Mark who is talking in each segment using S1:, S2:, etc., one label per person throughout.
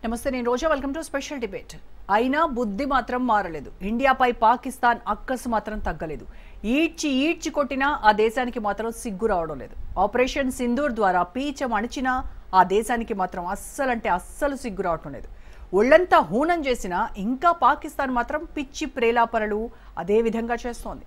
S1: నమస్తే నేను రోజా welcome to special debate. అయినా బుద్ధి మాత్రం మారలేదు. ఇండియాపై పాకిస్తాన్ అక్కసు మాత్రం తగ్గలేదు. ఈడ్చి కొట్టినా ఆ దేశానికి మాత్రం సిగ్గు రావడం లేదు. ఆపరేషన్ సింధూర్ ద్వారా పీచం అణిచినా ఆ దేశానికి మాత్రం అస్సలు సిగ్గు రావడం లేదు. ఒళ్లంతా హూనం చేసినా ఇంకా పాకిస్తాన్ మాత్రం పిచ్చి ప్రేలాపనలు అదే విధంగా చేస్తోంది.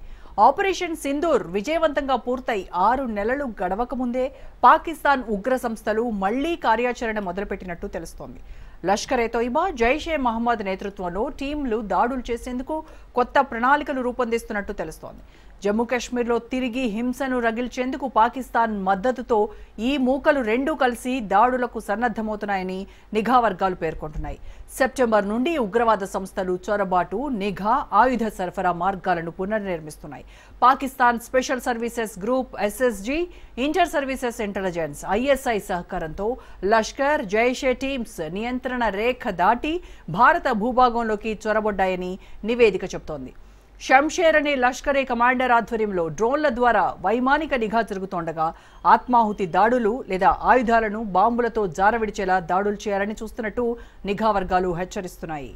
S1: ఆపరేషన్ సింధూర్ విజయవంతంగా పూర్తయి 6 నెలలు గడవక ముందే పాకిస్తాన్ ఉగ్ర సంస్థలు మళ్లీ కార్యాచరణ మొదలుపెట్టినట్టు తెలుస్తోంది. లష్కర్-ఏ-తోయిబా, జైష్-ఏ-మహమ్మద్ నేతృత్వంలో టీంలు దాడులు చేసేందుకు కొత్త ప్రణాళికలు రూపొందిస్తున్నట్టు తెలుస్తోంది. జమ్మూ కాశ్మీర్లో తిరిగి హింసను రగిల్చేందుకు పాకిస్తాన్ మద్దతుతో ఈ మూకలు రెండూ కలిసి దాడులకు సన్నద్ధమవుతున్నాయని నిఘా వర్గాలు పేర్కొంటున్నాయి. సెప్టెంబర్ నుండి ఉగ్రవాద సంస్థలు చొరబాటు, నిఘా, ఆయుధ సరఫరా మార్గాలను పునర్నిర్మిస్తున్నాయి. Pakistan special services group, SSG, inter services intelligence, ISI సహకారంతో లష్కర్, జైషే టీమ్స్ నియంత్రణ రేఖ దాటి భారత భూభాగంలోకి చొరబడ్డాయని నివేదిక చెబుతోంది. షంషేర్ అనే లష్కరే కమాండర్ ఆధ్వర్యంలో డ్రోన్ల ద్వారా వైమానిక నిఘా జరుగుతుండగా ఆత్మాహుతి దాడులు లేదా ఆయుధాలను బాంబులతో జారవిడిచేలా దాడులు చేయాలని చూస్తున్నట్టు నిఘా వర్గాలు హెచ్చరిస్తున్నాయి.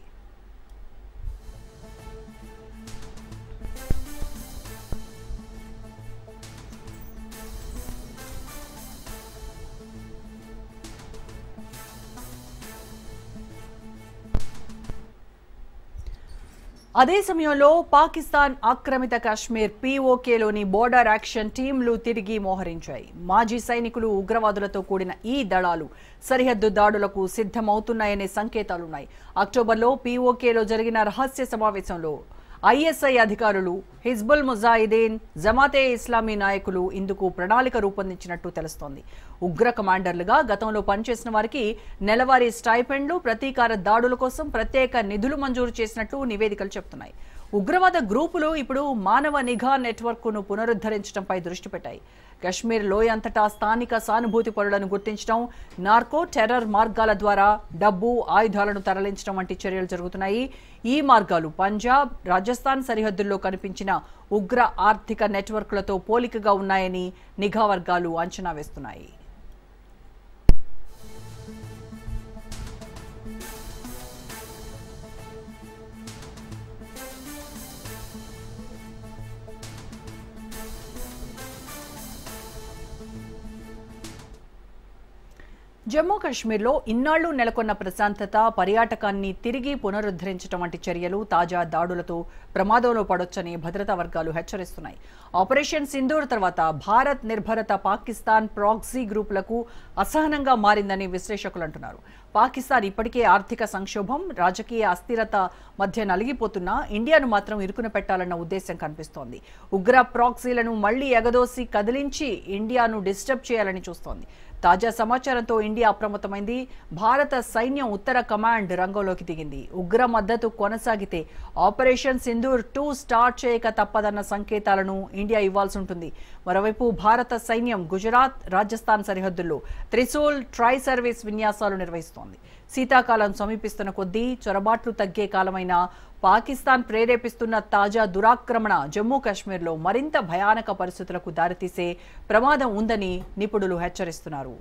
S1: అదే సమయంలో పాకిస్తాన్ ఆక్రమిత కాశ్మీర్ పీఓకేలోని బోర్డర్ యాక్షన్ టీంలు తిరిగి మోహరించాయి. మాజీ సైనికులు, ఉగ్రవాదులతో కూడిన ఈ దళాలు సరిహద్దు దాడులకు సిద్ధమవుతున్నాయనే సంకేతాలున్నాయి. అక్టోబర్లో పీఓకేలో జరిగిన రహస్య సమావేశంలో ఐఎస్ఐ అధికారులు, హిజ్బుల్ ముజాహిదీన్, జమాతే ఇస్లామీ నాయకులు ఇందుకు ప్రణాళిక రూపొందించినట్టు తెలుస్తోంది. ఉగ్ర కమాండర్లుగా గతంలో పనిచేసిన వారికి నెలవారీ స్టైపెండ్లు, ప్రతీకార దాడుల కోసం ప్రత్యేక నిధులు మంజూరు చేసినట్టు నివేదికలు చెబుతున్నాయి. ఉగ్రవాద గ్రూపులు ఇప్పుడు మానవ నిఘా నెట్వర్క్ను పునరుద్ధరించడంపై దృష్టి పెట్టాయి. కశ్మీర్ లోయ అంతటా స్థానిక సానుభూతి పరులను గుర్తించడం, నార్కో టెర్రర్ మార్గాల ద్వారా డబ్బు, ఆయుధాలను తరలించడం వంటి చర్యలు జరుగుతున్నాయి. ఈ మార్గాలు పంజాబ్, రాజస్థాన్ సరిహద్దుల్లో కనిపించిన ఉగ్ర ఆర్థిక నెట్వర్క్లతో పోలికగా ఉన్నాయని నిఘా వర్గాలు అంచనా వేస్తున్నాయి. జమ్మూ కాశ్మీర్లో ఇన్నాళ్లు నెలకొన్న ప్రశాంతత, పర్యాటకాన్ని తిరిగి పునరుద్ధరించడం వంటి చర్యలు తాజా దాడులతో ప్రమాదంలో పడొచ్చని భద్రతా వర్గాలు హెచ్చరిస్తున్నాయి. ఆపరేషన్ సింధూర్ తర్వాత భారత్ నిర్భరత పాకిస్తాన్ ప్రాక్సీ గ్రూపులకు అసహనంగా మారిందని విశ్లేషకులు అంటున్నారు. పాకిస్తాన్ ఇప్పటికే ఆర్థిక సంక్షోభం, రాజకీయ అస్థిరత మధ్య నలిగిపోతున్నా ఇండియాను మాత్రం ఇరుకున పెట్టాలన్న ఉద్దేశం కనిపిస్తోంది. ఉగ్ర ప్రాక్సీలను మళ్లీ ఎగదోసి కదిలించి ఇండియాను డిస్టర్బ్ చేయాలని చూస్తోంది. తాజా సమాచారంతో ఇండియా అప్రమత్తమైంది. భారత సైన్యం ఉత్తర కమాండ్ రంగంలోకి దిగింది. ఉగ్ర మద్దతు కొనసాగితే ఆపరేషన్ సింధూర్ 2 స్టార్ట్ చేయక తప్పదన్న సంకేతాలను ఇండియా ఇవ్వాల్సి ఉంటుంది. మరోవైపు భారత సైన్యం గుజరాత్, రాజస్థాన్ సరిహద్దుల్లో త్రిశూల్, ట్రై సర్వీస్ విన్యాసాలు నిర్వహిస్తోంది. శీతాకాలం సమీపిస్తున్న కొద్దీ చొరబాట్లు తగ్గే కాలమైన పాకిస్తాన్ ప్రేరేపిస్తున్న తాజా దురాక్రమణ జమ్మూ కాశ్మీర్లో మరింత భయానక పరిస్థితులకు దారితీసే ప్రమాదం ఉందని నిపుణులు హెచ్చరిస్తున్నారు.